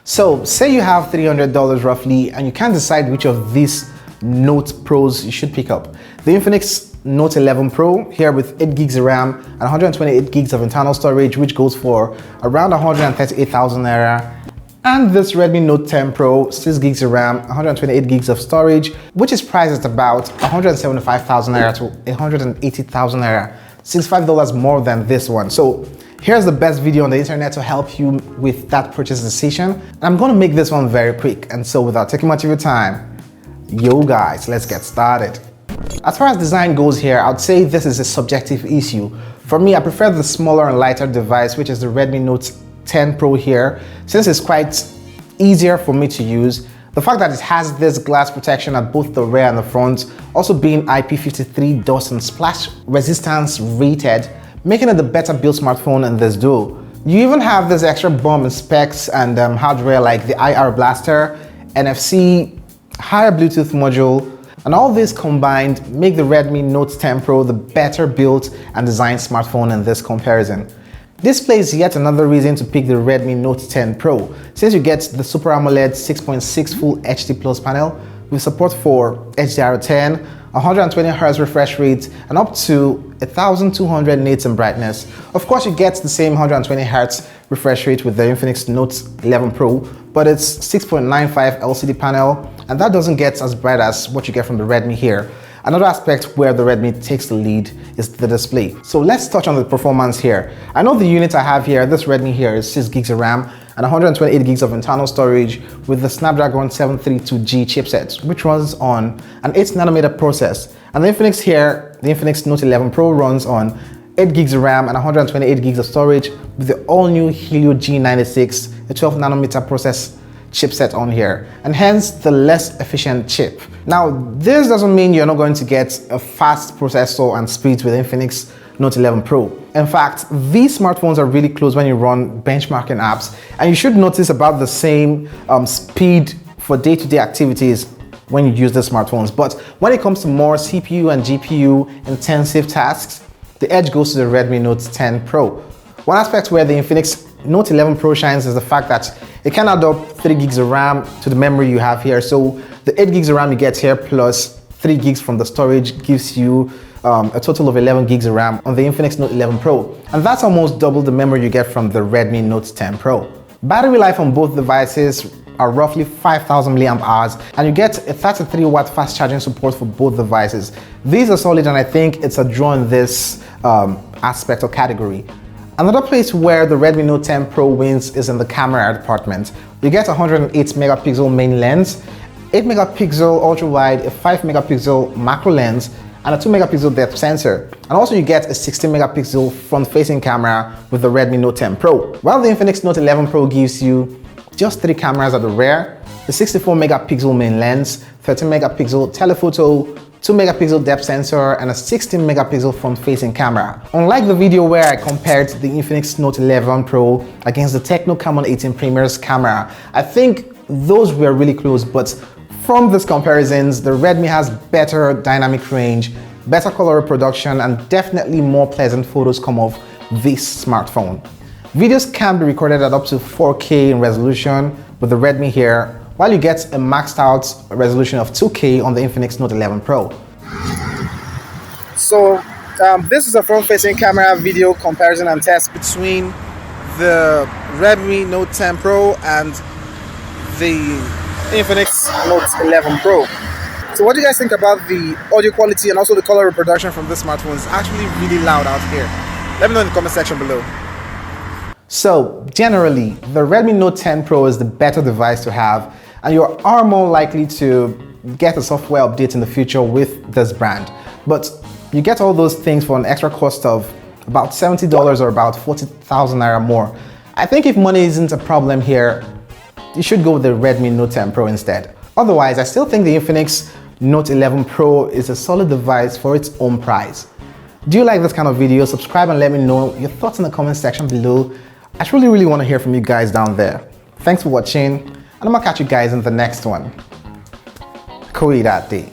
So say you have $300 roughly and you can't decide which of these Note Pros you should pick up. The Infinix Note 11 Pro here with 8 gigs of RAM and 128 gigs of internal storage, which goes for around 138,000 naira. And this Redmi Note 10 Pro, 6 gigs of RAM, 128 gigs of storage, which is priced at about 175,000 naira to 180,000 naira, $65 more than this one. So here's the best video on the internet to help you with that purchase decision. And I'm gonna make this one very quick. And so without taking much of your time, yo guys, let's get started. As far as design goes here, I would say this is a subjective issue. For me, I prefer the smaller and lighter device, which is the Redmi Note 10 Pro here, since it's quite easier for me to use. The fact that it has this glass protection at both the rear and the front, also being IP53 dust and splash resistance rated, making it the better built smartphone in this duo. You even have this extra bump in specs and hardware like the IR blaster, NFC, higher Bluetooth module, and all this combined make the Redmi Note 10 Pro the better built and designed smartphone in this comparison. This plays yet another reason to pick the Redmi Note 10 Pro, since you get the Super AMOLED 6.6 Full HD Plus panel with support for HDR10, 120Hz refresh rate, and up to 1200 nits in brightness. Of course, you get the same 120Hz refresh rate with the Infinix Note 11 Pro, but it's 6.95 LCD panel, and that doesn't get as bright as what you get from the Redmi here. Another aspect where the Redmi takes the lead is the display. So let's touch on the performance here. I know the unit I have here, this Redmi here, is 6 gigs of RAM and 128 gigs of internal storage with the Snapdragon 732G chipset, which runs on an 8nm process. And the Infinix here, the Infinix Note 11 Pro runs on 8 gigs of RAM and 128 gigs of storage with the all-new Helio G96, a 12nm process chipset on here, and hence the less efficient chip. Now, this doesn't mean you're not going to get a fast processor and speeds with Infinix Note 11 Pro. In fact, these smartphones are really close when you run benchmarking apps, and you should notice about the same speed for day-to-day activities when you use the smartphones. But when it comes to more CPU and GPU intensive tasks, the edge goes to the Redmi Note 10 Pro. One aspect where the Infinix Note 11 Pro shines is the fact that it can add up 3 gigs of RAM to the memory you have here. So the 8 gigs of RAM you get here plus 3 gigs from the storage gives you a total of 11 gigs of RAM on the Infinix Note 11 Pro. And that's almost double the memory you get from the Redmi Note 10 Pro. Battery life on both devices are roughly 5,000 mAh, and you get a 33-watt fast charging support for both devices. These are solid, and I think it's a draw in this aspect or category. Another place where the Redmi Note 10 Pro wins is in the camera department. You get a 108 megapixel main lens, 8 megapixel ultra wide, a 5 megapixel macro lens, and a 2 megapixel depth sensor. And also you get a 16 megapixel front facing camera with the Redmi Note 10 Pro. While the Infinix Note 11 Pro gives you just 3 cameras at the rear, the 64 megapixel main lens, 13 megapixel telephoto, 2 megapixel depth sensor, and a 16 megapixel front facing camera. Unlike the video where I compared the Infinix Note 11 Pro against the Tecno Camon 18 Premier's camera, I think those were really close, but from these comparisons, the Redmi has better dynamic range, better color reproduction, and definitely more pleasant photos come off this smartphone. Videos can be recorded at up to 4K in resolution with the Redmi here, while you get a maxed out resolution of 2K on the Infinix Note 11 Pro. So this is a front-facing camera video comparison and test between the Redmi Note 10 Pro and the Infinix Note 11 Pro. So what do you guys think about the audio quality and also the color reproduction from this smartphone? It's actually really loud out here. Let me know in the comment section below. So generally, the Redmi Note 10 Pro is the better device to have, and you are more likely to get a software update in the future with this brand. But you get all those things for an extra cost of about $70 or about 40,000 naira more. I think if money isn't a problem here, you should go with the Redmi Note 10 Pro instead. Otherwise, I still think the Infinix Note 11 Pro is a solid device for its own price. Do you like this kind of video? Subscribe and let me know your thoughts in the comment section below. I really want to hear from you guys down there. Thanks for watching, and I'm gonna catch you guys in the next one. That day.